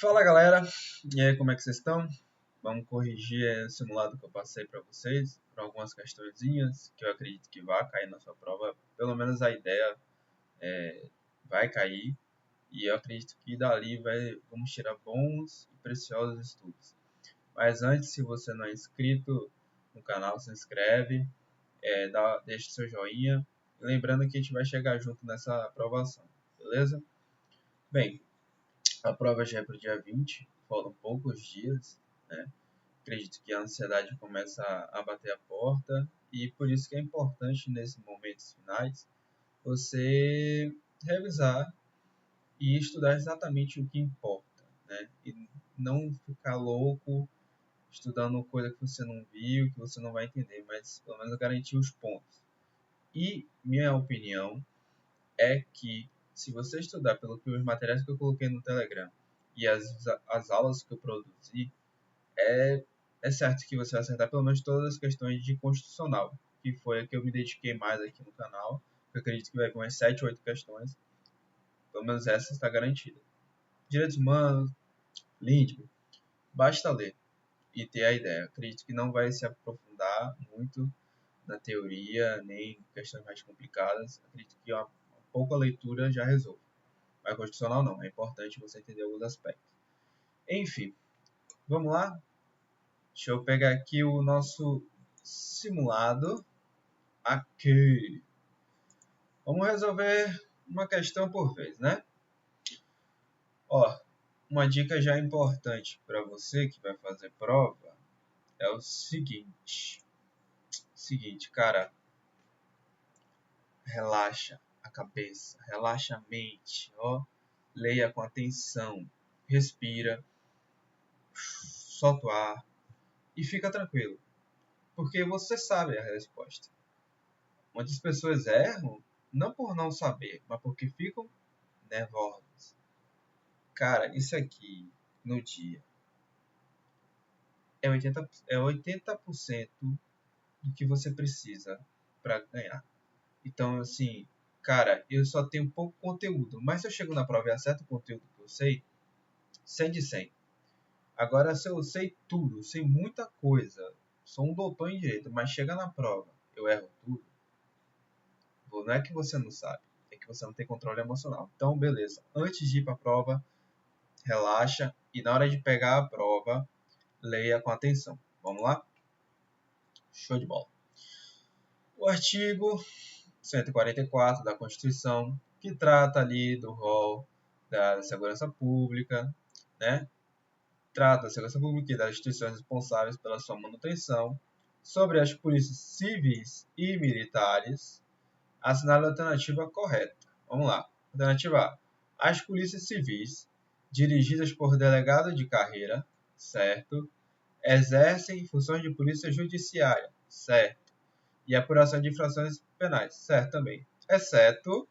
Fala galera, e aí como é que vocês estão? Vamos corrigir o simulado que eu passei para vocês, por algumas questõezinhas que eu acredito que vai cair na sua prova. Pelo menos a ideia vai cair e eu acredito que dali vamos tirar bons e preciosos estudos. Mas antes, se você não é inscrito no canal, se inscreve, deixa seu joinha. E lembrando que a gente vai chegar junto nessa aprovação, beleza? Bem, a prova já é para o dia 20, faltam poucos dias, né? Acredito que a ansiedade começa a bater a porta e por isso que é importante nesses momentos finais você revisar e estudar exatamente o que importa, né? E não ficar louco estudando coisa que você não viu, que você não vai entender, mas pelo menos garantir os pontos. E minha opinião é que se você estudar pelos materiais que eu coloquei no Telegram e as aulas que eu produzi, é certo que você vai acertar pelo menos todas as questões de constitucional, que foi a que eu me dediquei mais aqui no canal. Eu acredito que vai com umas 7 ou 8 questões. Pelo menos essa está garantida. Direitos humanos, LINDB, basta ler e ter a ideia. Acredito que não vai se aprofundar muito na teoria, nem em questões mais complicadas. Acredito que uma pouca leitura já resolve. Mas constitucional não, é importante você entender alguns aspectos. Enfim, vamos lá? Deixa eu pegar aqui o nosso simulado. Aqui. Vamos resolver uma questão por vez, né? Ó, uma dica já importante para você que vai fazer prova é o seguinte. Cara, relaxa a cabeça, relaxa a mente, ó. Leia com atenção, respira, solta o ar e fica tranquilo, porque você sabe a resposta. Muitas pessoas erram não por não saber, mas porque ficam nervosas. Cara, isso aqui no dia é 80% do que você precisa para ganhar. Então, assim, cara, eu só tenho pouco conteúdo, mas se eu chego na prova e acerto o conteúdo que eu sei, 100 de 100. Agora, se eu sei tudo, sei muita coisa, sou um doutor em direito, mas chega na prova, eu erro tudo, não é que você não sabe, é que você não tem controle emocional. Então, beleza, antes de ir para a prova, relaxa e na hora de pegar a prova, leia com atenção. Vamos lá? Show de bola. O artigo 144 da Constituição, que trata ali do rol da segurança pública, né? Trata da segurança pública e das instituições responsáveis pela sua manutenção, sobre as polícias civis e militares. Assinale a alternativa correta. Vamos lá. Alternativa A. As polícias civis, dirigidas por delegado de carreira, certo? Exercem funções de polícia judiciária, certo? E apuração de infrações penais, certo também. Exceto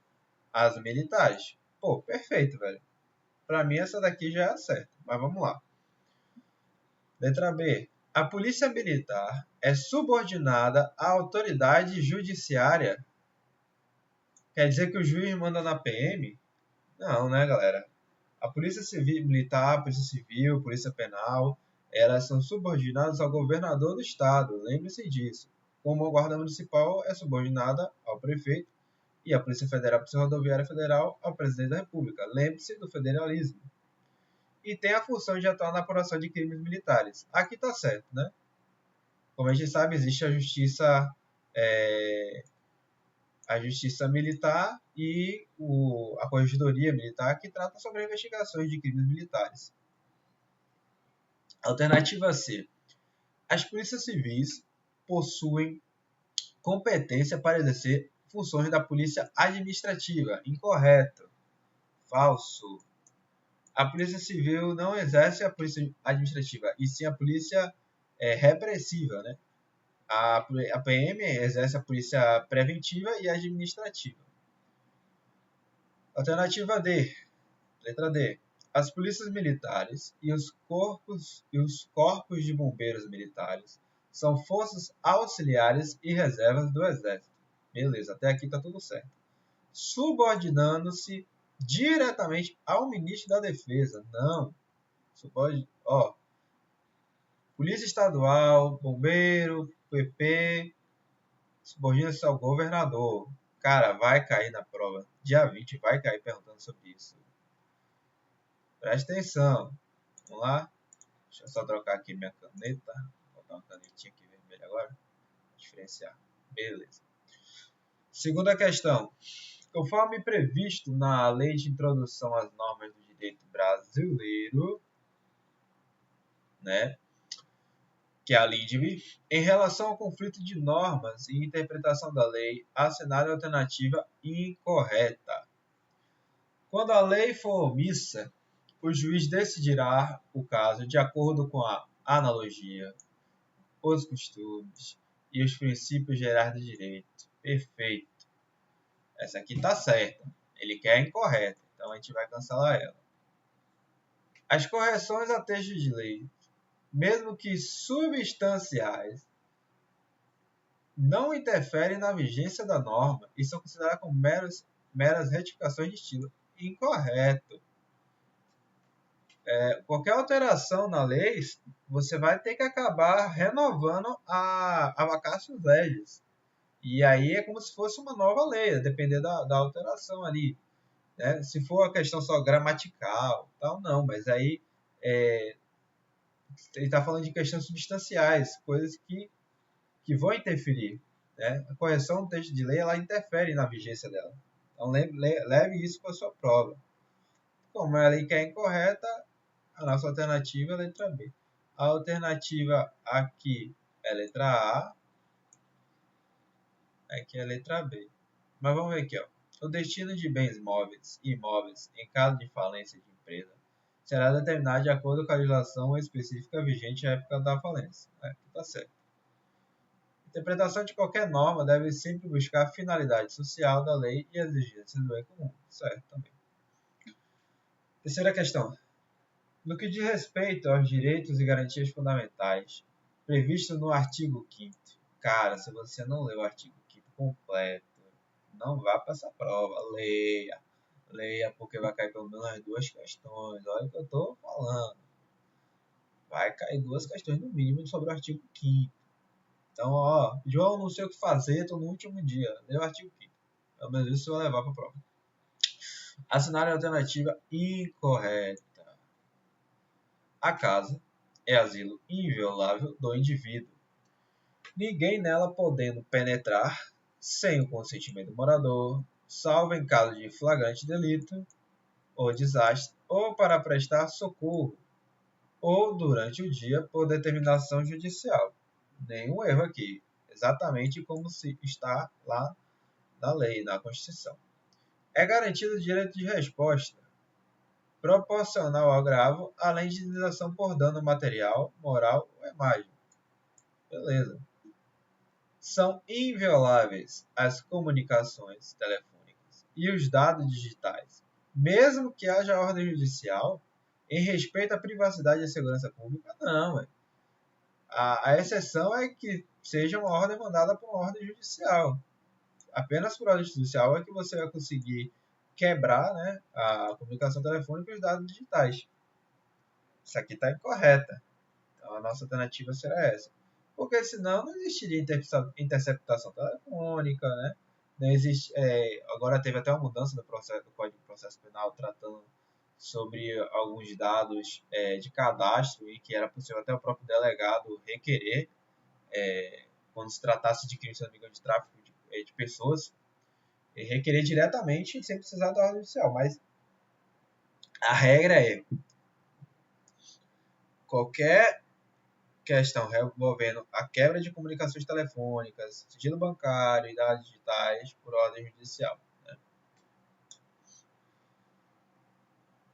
as militares. Pô, perfeito, velho. Pra mim essa daqui já é certa, mas vamos lá. Letra B. A polícia militar é subordinada à autoridade judiciária? Quer dizer que o juiz manda na PM? Não, né, galera? A polícia civil, militar, a polícia civil, a polícia penal, elas são subordinadas ao governador do estado, lembre-se disso. Como a guarda municipal é subordinada ao prefeito e a Polícia Federal, a Polícia Rodoviária Federal, ao presidente da República. Lembre-se do federalismo. E tem a função de atuar na apuração de crimes militares. Aqui está certo, né? Como a gente sabe, existe a justiça militar e a corregedoria militar, que trata sobre investigações de crimes militares. Alternativa C. As polícias civis possuem competência para exercer funções da polícia administrativa. Incorreto. Falso. A polícia civil não exerce a polícia administrativa, e sim a polícia repressiva, né? A PM exerce a polícia preventiva e administrativa. Alternativa D. Letra D. As polícias militares e os corpos de bombeiros militares são forças auxiliares e reservas do Exército. Beleza, até aqui está tudo certo. Subordinando-se diretamente ao ministro da Defesa. Não. Polícia Estadual, Bombeiro, PP, subordina-se ao governador. Cara, vai cair na prova. Dia 20 vai cair perguntando sobre isso. Presta atenção. Vamos lá. Deixa eu só trocar aqui minha caneta. Vou botar uma canetinha aqui vermelha agora. Diferenciar. Beleza. Segunda questão. Conforme previsto na Lei de Introdução às Normas do Direito Brasileiro, né, que é a LIDB, em relação ao conflito de normas e interpretação da lei, há cenário alternativa incorreta. Quando a lei for omissa, o juiz decidirá o caso de acordo com a analogia, os costumes e os princípios gerais do direito. Perfeito. Essa aqui está certa. Ele quer a incorreta, então a gente vai cancelar ela. As correções a texto de lei, mesmo que substanciais, não interferem na vigência da norma e são consideradas como meras retificações de estilo. Incorreto. Qualquer alteração na lei, você vai ter que acabar renovando a vacatio legis. E aí é como se fosse uma nova lei, dependendo da alteração ali. Né? Se for a questão só gramatical, tal, não. Mas aí ele está falando de questões substanciais, coisas que vão interferir. Né? A correção do texto de lei ela interfere na vigência dela. Então leve isso para a sua prova. Como a lei que é incorreta, a nossa alternativa é a letra B. A alternativa aqui é a letra A. Aqui é a letra B. Mas vamos ver aqui. Ó. O destino de bens móveis e imóveis em caso de falência de empresa será determinado de acordo com a legislação específica vigente à época da falência. Aqui está certo. Interpretação de qualquer norma deve sempre buscar a finalidade social da lei e as exigências do bem comum. Certo, também. Terceira questão. No que diz respeito aos direitos e garantias fundamentais previstos no artigo 5º, cara, se você não leu o artigo 5º completo, não vá para essa prova. Leia, porque vai cair pelo menos as 2 questões. Olha o que eu estou falando. Vai cair 2 questões no mínimo sobre o artigo 5º. Então, João, não sei o que fazer, estou no último dia. Lê o artigo 5º. Pelo menos isso você vai levar para a prova. Assinar a alternativa incorreta. A casa é asilo inviolável do indivíduo. Ninguém nela podendo penetrar sem o consentimento do morador, salvo em caso de flagrante delito ou desastre, ou para prestar socorro, ou durante o dia por determinação judicial. Nenhum erro aqui. Exatamente como se está lá na lei, na Constituição. É garantido o direito de resposta proporcional ao agravo, além de indenização por dano material, moral ou imagem. Beleza. São invioláveis as comunicações telefônicas e os dados digitais, mesmo que haja ordem judicial, em respeito à privacidade e à segurança pública, não. A exceção é que seja uma ordem mandada por uma ordem judicial. Apenas por ordem judicial é que você vai conseguir quebrar, né, a comunicação telefônica e os dados digitais. Isso aqui está incorreta. Então a nossa alternativa será essa. Porque senão não existiria interceptação telefônica, né? Não existe, agora teve até uma mudança do Código de Processo Penal tratando sobre alguns dados de cadastro e que era possível até o próprio delegado requerer quando se tratasse de crimes de tráfico de pessoas, requerer diretamente sem precisar da ordem judicial. Mas a regra é qualquer questão envolvendo a quebra de comunicações telefônicas, sigilo bancário e dados digitais por ordem judicial. Né?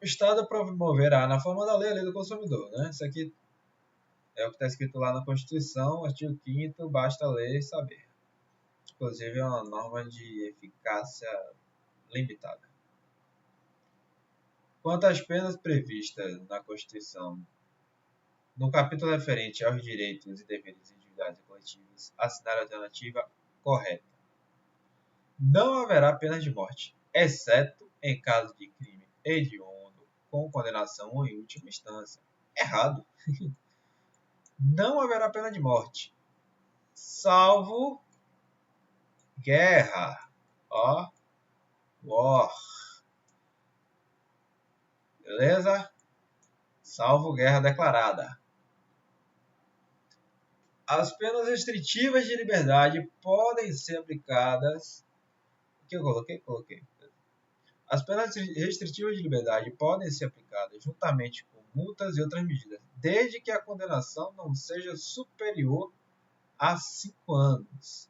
O Estado promoverá, na forma da lei, a lei do consumidor. Né? Isso aqui é o que está escrito lá na Constituição, artigo 5º, basta ler e saber. Inclusive, é uma norma de eficácia limitada. Quanto às penas previstas na Constituição, no capítulo referente aos direitos e deveres individuais e coletivos, assinar a alternativa correta. Não haverá pena de morte, exceto em caso de crime hediondo com condenação em última instância. Errado. Não haverá pena de morte, salvo guerra. Ó, war. Beleza? Salvo guerra declarada. As penas restritivas de liberdade podem ser aplicadas. O que eu coloquei? Coloquei. As penas restritivas de liberdade podem ser aplicadas juntamente com multas e outras medidas, desde que a condenação não seja superior a 5 anos.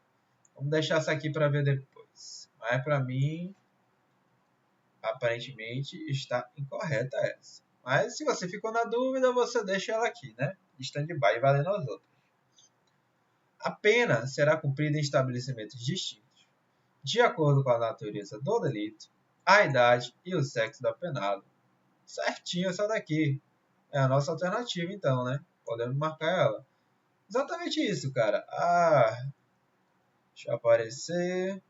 Vamos deixar essa aqui para ver depois. Mas para mim, aparentemente, está incorreta essa. Mas se você ficou na dúvida, você deixa ela aqui, né? Stand-by valendo as outras. A pena será cumprida em estabelecimentos distintos, de acordo com a natureza do delito, a idade e o sexo do apenado. Certinho essa daqui. É a nossa alternativa, então, né? Podemos marcar ela. Exatamente isso, cara. Deixa eu aparecer.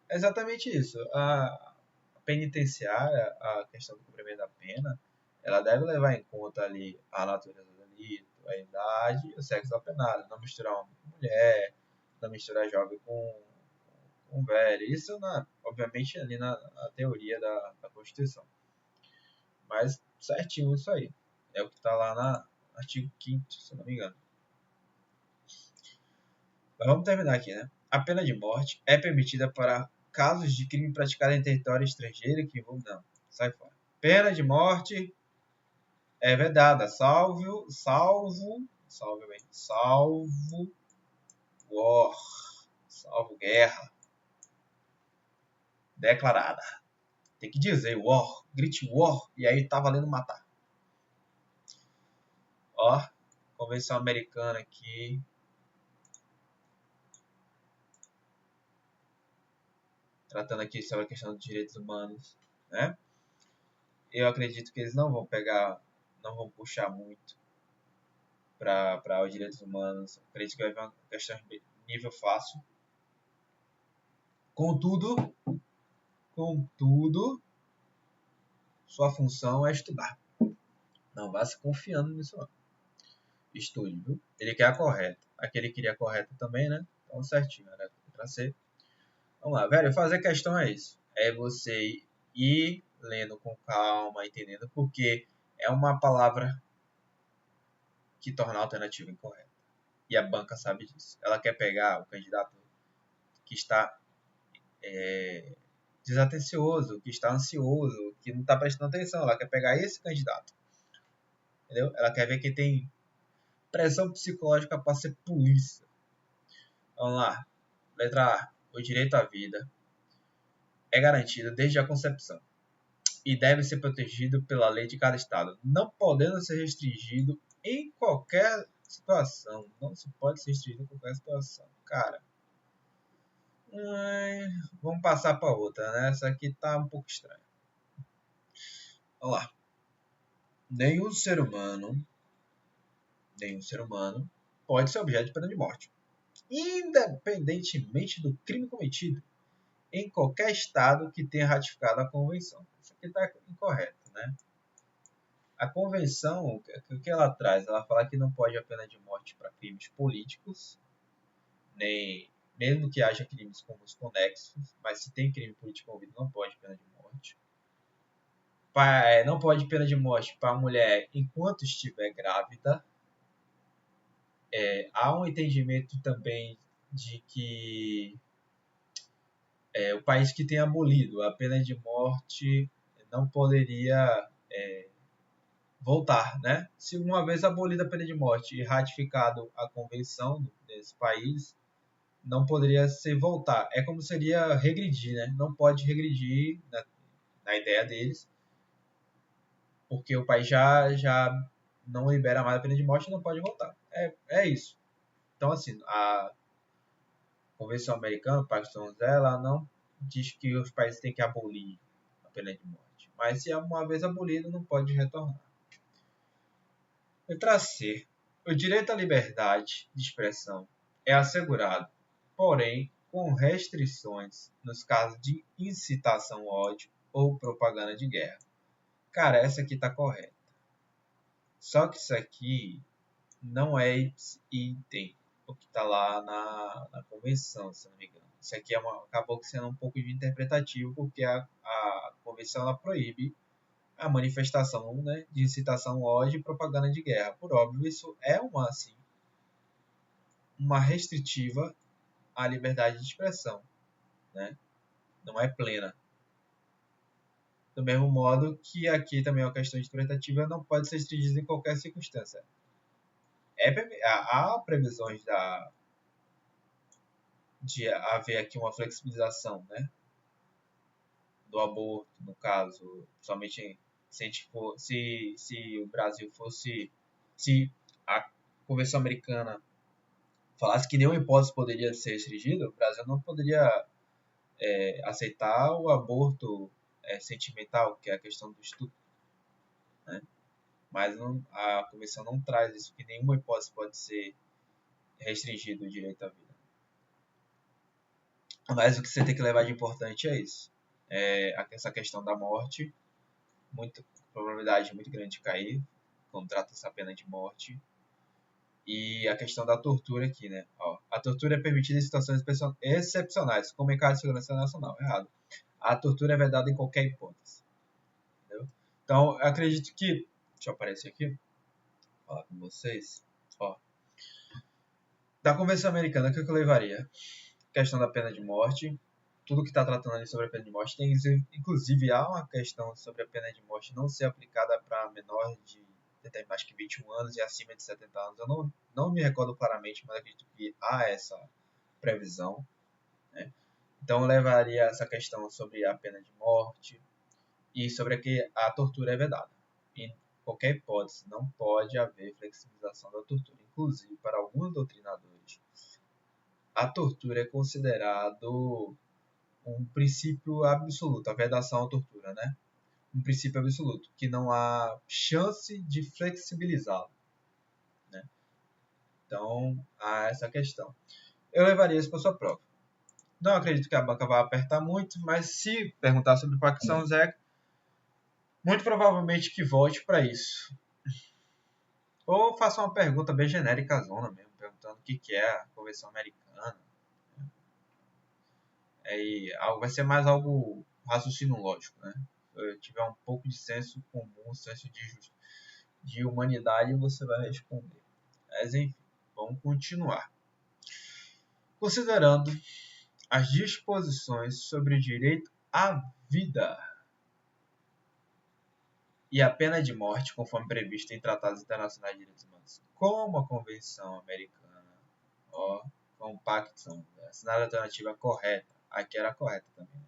É exatamente isso. A penitenciária, a questão do cumprimento da pena, ela deve levar em conta ali a natureza do delito, a idade e o sexo do apenado. Não misturar homem com mulher, não misturar jovem com velho. Isso, obviamente, ali na teoria da Constituição. Mas certinho isso aí. É o que está lá no artigo 5º, se não me engano. Mas vamos terminar aqui, né? A pena de morte é permitida para casos de crime praticado em território estrangeiro que envolve... Não, sai fora. Pena de morte é vedada, salvo war, salvo guerra declarada. Tem que dizer war, grite war, e aí tá valendo matar. Ó, Convenção Americana aqui. Tratando aqui sobre a questão dos direitos humanos, né? Eu acredito que eles não vão puxar muito para os direitos humanos. Eu acredito que vai haver uma questão de nível fácil. Contudo, sua função é estudar. Não vá se confiando nisso não. Estude, viu? Ele quer a correta. Aquele queria a correta também, né? Então certinho, era para ser. Vamos lá, velho, fazer questão é isso. É você ir lendo com calma, entendendo, porque é uma palavra que torna a alternativa incorreta. E a banca sabe disso. Ela quer pegar o candidato que está desatencioso, que está ansioso, que não está prestando atenção. Ela quer pegar esse candidato. Entendeu? Ela quer ver quem tem pressão psicológica para ser polícia. Vamos lá. Letra A. O direito à vida é garantido desde a concepção e deve ser protegido pela lei de cada estado, não podendo ser restringido em qualquer situação. Não se pode ser restringido em qualquer situação. Cara, vamos passar para outra, né? Essa aqui tá um pouco estranha. Vamos lá. Nenhum ser humano pode ser objeto de pena de morte, independentemente do crime cometido em qualquer estado que tenha ratificado a convenção. Isso aqui está incorreto, né? A convenção, o que ela traz? Ela fala que não pode a pena de morte para crimes políticos, nem mesmo que haja crimes como os conexos, mas se tem crime político envolvido, não pode pena de morte. Não pode pena de morte para a mulher enquanto estiver grávida. Há um entendimento também de que o país que tem abolido a pena de morte não poderia voltar, né? Se uma vez abolida a pena de morte e ratificado a convenção desse país, não poderia se voltar. É como seria regredir, né? Não pode regredir na ideia deles, porque o país já não libera mais a pena de morte e não pode voltar. É isso. Então, assim, a Convenção Americana, o Pacto de São José, ela não diz que os países têm que abolir a pena de morte. Mas se uma vez abolido, não pode retornar. Letra C. O direito à liberdade de expressão é assegurado, porém, com restrições nos casos de incitação ao ódio ou propaganda de guerra. Cara, essa aqui tá correta. Só que isso aqui não é item, o que está lá na convenção, se não me engano. Isso aqui acabou sendo um pouco de interpretativo, porque a convenção ela proíbe a manifestação, né, de incitação ao ódio e propaganda de guerra. Por óbvio, isso é uma restritiva à liberdade de expressão, né? Não é plena. Do mesmo modo que aqui também é uma questão interpretativa, não pode ser restringida em qualquer circunstância. Há previsões de haver aqui uma flexibilização, né, do aborto, no caso, somente se o Brasil fosse, se a Convenção Americana falasse que nenhuma hipótese poderia ser restringida, o Brasil não poderia aceitar o aborto sentimental, que é a questão do estupro, né? Mas a Convenção não traz isso, que nenhuma hipótese pode ser restringido o direito à vida. Mas o que você tem que levar de importante é isso. Essa questão da morte, probabilidade muito grande de cair, quando trata-se a pena de morte. E a questão da tortura aqui, né? Ó, a tortura é permitida em situações excepcionais, como em caso de segurança nacional. Errado. A tortura é vedada em qualquer hipótese. Entendeu? Então, eu acredito que... Deixa eu aparecer aqui. Vou falar com vocês. Ó, da Convenção Americana, o que eu levaria? Questão da pena de morte. Tudo que está tratando ali sobre a pena de morte. Inclusive, há uma questão sobre a pena de morte não ser aplicada para menores de mais que 21 anos e acima de 70 anos. Eu não me recordo claramente, mas acredito que há essa previsão, né? Então, eu levaria essa questão sobre a pena de morte e sobre que a tortura é vedada. Em qualquer hipótese, não pode haver flexibilização da tortura. Inclusive, para alguns doutrinadores, a tortura é considerado um princípio absoluto, a vedação à tortura, né? Um princípio absoluto, que não há chance de flexibilizá-lo, né? Então, há essa questão. Eu levaria isso para sua prova. Não acredito que a banca vá apertar muito, mas se perguntar sobre o Pacto São José, muito provavelmente que volte para isso. Ou faça uma pergunta bem genérica, zona mesmo, perguntando o que é a Convenção Americana. Vai ser mais algo raciocínio lógico, né? Se tiver um pouco de senso comum, senso de humanidade, você vai responder. Mas enfim, vamos continuar. Considerando as disposições sobre o direito à vida e a pena de morte, conforme previsto em tratados internacionais de direitos humanos, como a Convenção Americana, como o Pacto São José, assinada a alternativa correta. Aqui era correta também, né?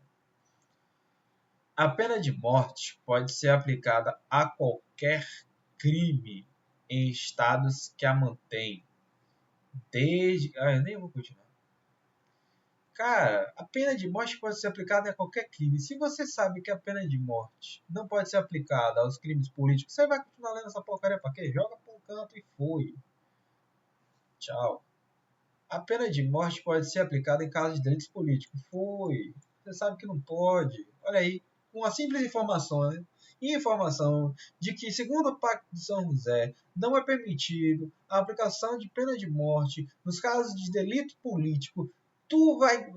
A pena de morte pode ser aplicada a qualquer crime em estados que a mantêm. Eu nem vou continuar. Cara, a pena de morte pode ser aplicada a qualquer crime. Se você sabe que a pena de morte não pode ser aplicada aos crimes políticos, você vai continuar lendo essa porcaria pra quê? Joga pra um canto e foi. Tchau. A pena de morte pode ser aplicada em casos de delitos políticos. Foi. Você sabe que não pode. Olha aí, com uma simples informação, né? Informação de que, segundo o Pacto de São José, não é permitido a aplicação de pena de morte nos casos de delito político.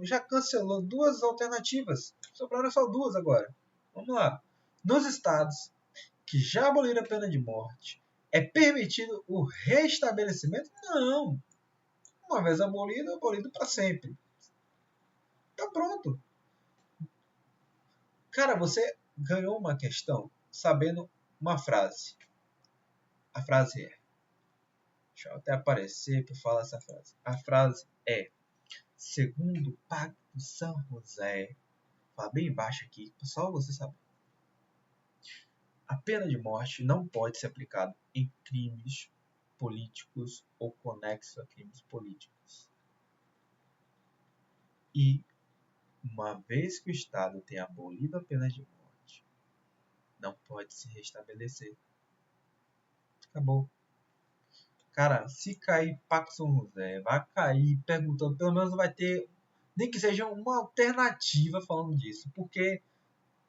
Já cancelou duas alternativas. Sobraram só duas agora. Vamos lá. Nos estados que já aboliram a pena de morte, é permitido o restabelecimento? Não. Uma vez abolido, abolido para sempre. Tá pronto. Cara, você ganhou uma questão sabendo uma frase. A frase é... Deixa eu até aparecer para falar essa frase. A frase é: segundo o Pacto de São José, fala bem embaixo aqui, só você saber. A pena de morte não pode ser aplicada em crimes políticos ou conexos a crimes políticos. E, uma vez que o Estado tenha abolido a pena de morte, não pode se restabelecer. Acabou. Cara, se cair Pacto São José, vai cair perguntando, pelo menos vai ter, nem que seja uma alternativa falando disso, porque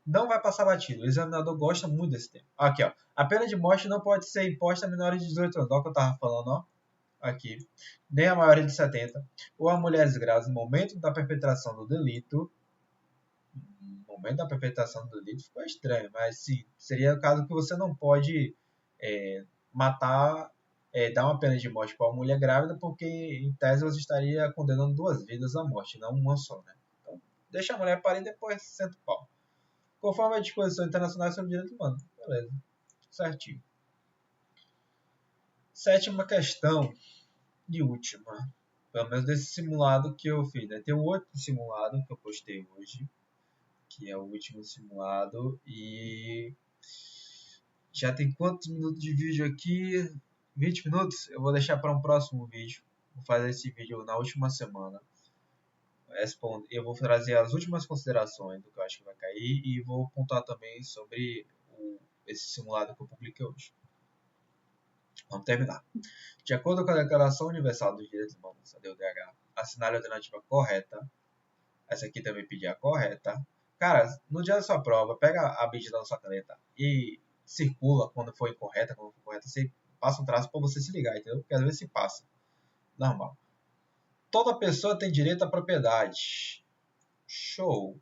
não vai passar batido. O examinador gosta muito desse tema. Aqui, ó. A pena de morte não pode ser imposta a menores de 18 anos. Olha o que eu tava falando, ó. Aqui. Nem a maiores de 70. Ou a mulheres grávidas no momento da perpetração do delito. No momento da perpetração do delito ficou estranho, mas sim, seria o caso que você não pode matar, dar uma pena de morte para uma mulher grávida, porque em tese você estaria condenando 2 vidas à morte, não uma só, né? Então, deixa a mulher parir e depois senta o pau. Conforme a disposição internacional sobre direitos humanos. Beleza, certinho. 7ª questão e última, pelo menos desse simulado que eu fiz, né? Tem um outro simulado que eu postei hoje, que é o último simulado, e já tem quantos minutos de vídeo aqui? 20 minutos? Eu vou deixar para um próximo vídeo. Vou fazer esse vídeo na última semana. Eu vou trazer as últimas considerações do que eu acho que vai cair e vou pontuar também sobre esse simulado que eu publiquei hoje. Vamos terminar. De acordo com a Declaração Universal dos Direitos Humanos, a DUDH, assinale a alternativa correta. Essa aqui também pedir a correta. Cara, no dia da sua prova, pega a medida da sua caneta e circula quando for incorreta, quando for correta, você passa um traço para você se ligar, entendeu? Porque às vezes se passa. Normal. Toda pessoa tem direito à propriedade. Show.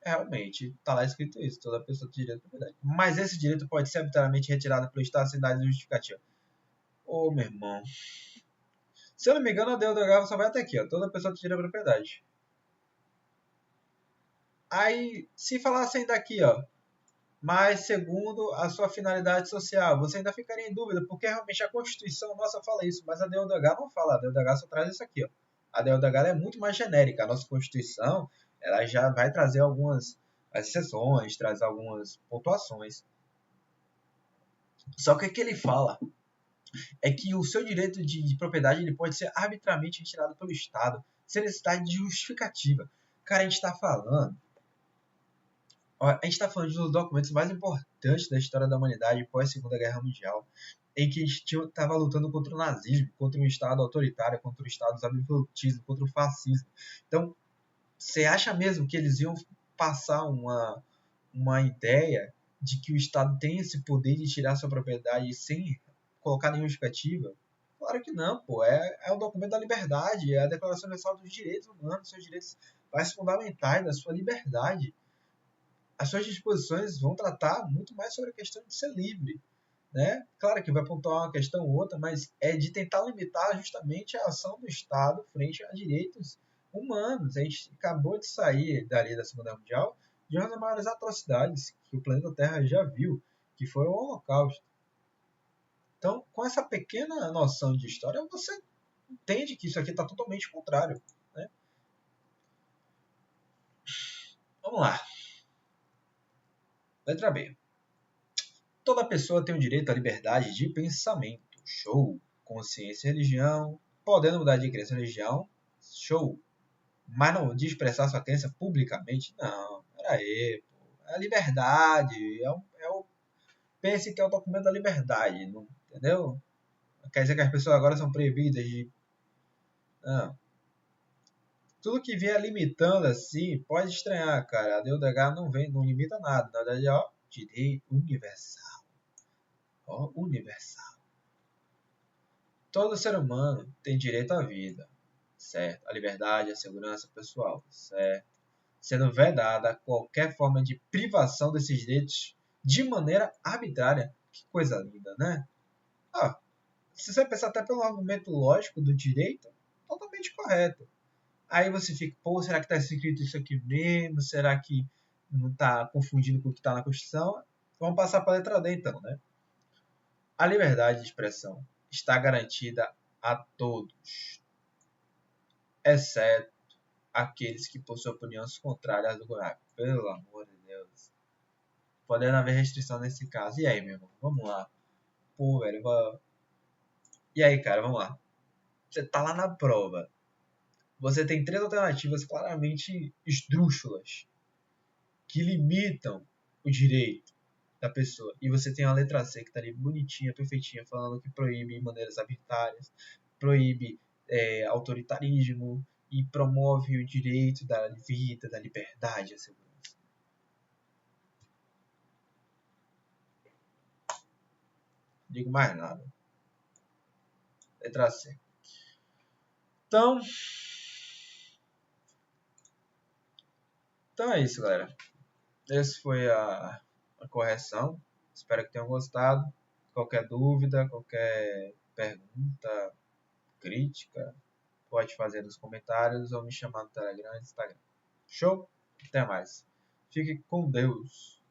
Realmente, tá lá escrito isso. Toda pessoa tem direito à propriedade. Mas esse direito pode ser arbitrariamente retirado pelo Estado sem dar justificativa. Ô, meu irmão. Se eu não me engano, a DUDH só vai até aqui, ó. Toda pessoa tem direito à propriedade. Aí, se falasse ainda aqui, ó, mas segundo a sua finalidade social, você ainda ficaria em dúvida, porque realmente a Constituição nossa fala isso, mas a DUDH não fala, a DUDH só traz isso aqui, ó. A DUDH é muito mais genérica, a nossa Constituição, ela já vai trazer algumas exceções, traz algumas pontuações. Só que o que ele fala é que o seu direito de propriedade ele pode ser arbitrariamente retirado pelo Estado, sem necessidade de justificativa. Cara, a gente está falando de um dos documentos mais importantes da história da humanidade pós Segunda Guerra Mundial, em que a gente estava lutando contra o nazismo, contra um Estado autoritário, contra o Estado do absolutismo, contra o fascismo. Então, você acha mesmo que eles iam passar uma ideia de que o Estado tem esse poder de tirar sua propriedade sem colocar nenhuma justificativa? Claro que não, pô. É o documento da liberdade, é a Declaração Universal dos Direitos Humanos, seus direitos mais fundamentais, da sua liberdade. As suas disposições vão tratar muito mais sobre a questão de ser livre, né? Claro que vai pontuar uma questão ou outra, mas é de tentar limitar justamente a ação do Estado frente a direitos humanos. A gente acabou de sair dali da Segunda Guerra Mundial de uma das maiores atrocidades que o planeta Terra já viu, que foi o Holocausto. Então, com essa pequena noção de história, você entende que isso aqui está totalmente contrário, né? Vamos lá. Letra B. Toda pessoa tem o direito à liberdade de pensamento. Show. Consciência e religião. Podendo mudar de crença ou religião. Show. Mas não de expressar sua crença publicamente. Não. Peraí. É a liberdade. Pense que é o documento da liberdade. Não, entendeu? Quer dizer que as pessoas agora são proibidas de... Não. Tudo que vier limitando assim, pode estranhar, cara. A DUDH não limita nada. Na verdade, ó, direito universal. Ó, universal. Todo ser humano tem direito à vida, certo? À liberdade, à segurança pessoal, certo? Sendo vedada qualquer forma de privação desses direitos de maneira arbitrária. Que coisa linda, né? Ah, se você pensar até pelo argumento lógico do direito, totalmente correto. Aí você fica, pô, será que está escrito isso aqui mesmo? Será que não está confundindo com o que está na Constituição? Vamos passar para a letra D, então, né? A liberdade de expressão está garantida a todos, exceto aqueles que possuem opiniões contrárias do governo. Pelo amor de Deus. Podendo haver restrição nesse caso. E aí, meu irmão? Vamos lá. Pô, velho. E aí, cara, vamos lá. Você tá lá na prova. Você tem 3 alternativas claramente esdrúxulas que limitam o direito da pessoa. E você tem a letra C que tá ali bonitinha, perfeitinha, falando que proíbe maneiras arbitrárias, proíbe autoritarismo e promove o direito da vida, da liberdade e a segurança. digo mais nada. Letra C. Então é isso, galera. Essa foi a correção. Espero que tenham gostado. Qualquer dúvida, qualquer pergunta, crítica, pode fazer nos comentários ou me chamar no Telegram e Instagram. Show? Até mais. Fique com Deus.